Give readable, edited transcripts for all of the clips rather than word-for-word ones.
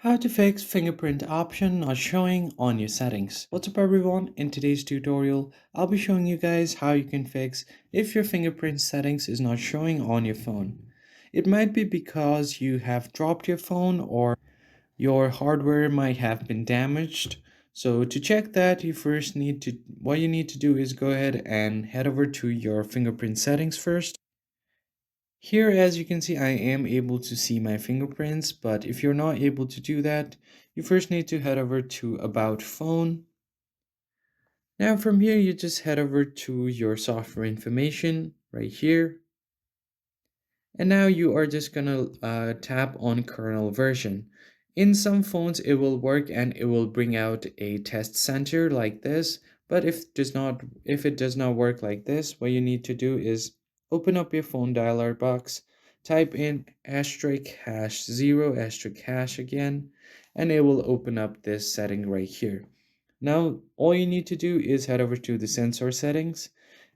How to fix fingerprint option not showing on your settings. What's up everyone? In today's tutorial, I'll be showing you guys how you can fix if your fingerprint settings is not showing on your phone. It might be because you have dropped your phone or your hardware might have been damaged. So to check that, what you need to do is go ahead and head over to your fingerprint settings first. Here, as you can see, I am able to see my fingerprints, but if you're not able to do that, you first need to head over to About Phone. Now from here, you just head over to your software information right here. And now you are just gonna tap on kernel version. In some phones, it will work and it will bring out a test center like this. But if it does not work like this, what you need to do is open up your phone dialer box, type in asterisk hash 0 asterisk hash again, and it will open up this setting right here. Now, all you need to do is head over to the sensor settings,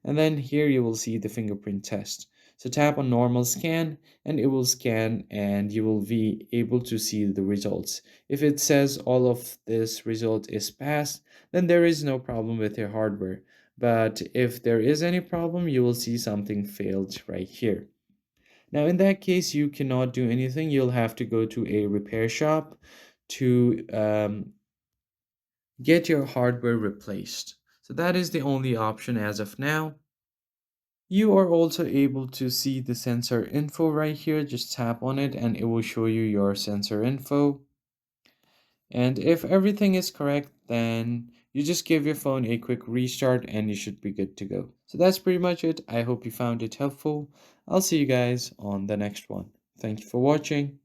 and then here you will see the fingerprint test. So tap on normal scan and it will scan and you will be able to see the results. If it says all of this result is passed, then there is no problem with your hardware. But if there is any problem, you will see something failed right here. Now, in that case, you cannot do anything. You'll have to go to a repair shop to get your hardware replaced. So that is the only option as of now. You are also able to see the sensor info right here. Just tap on it and it will show you your sensor info. And if everything is correct, then you just give your phone a quick restart and you should be good to go. So that's pretty much it. I hope you found it helpful. I'll see you guys on the next one. Thank you for watching.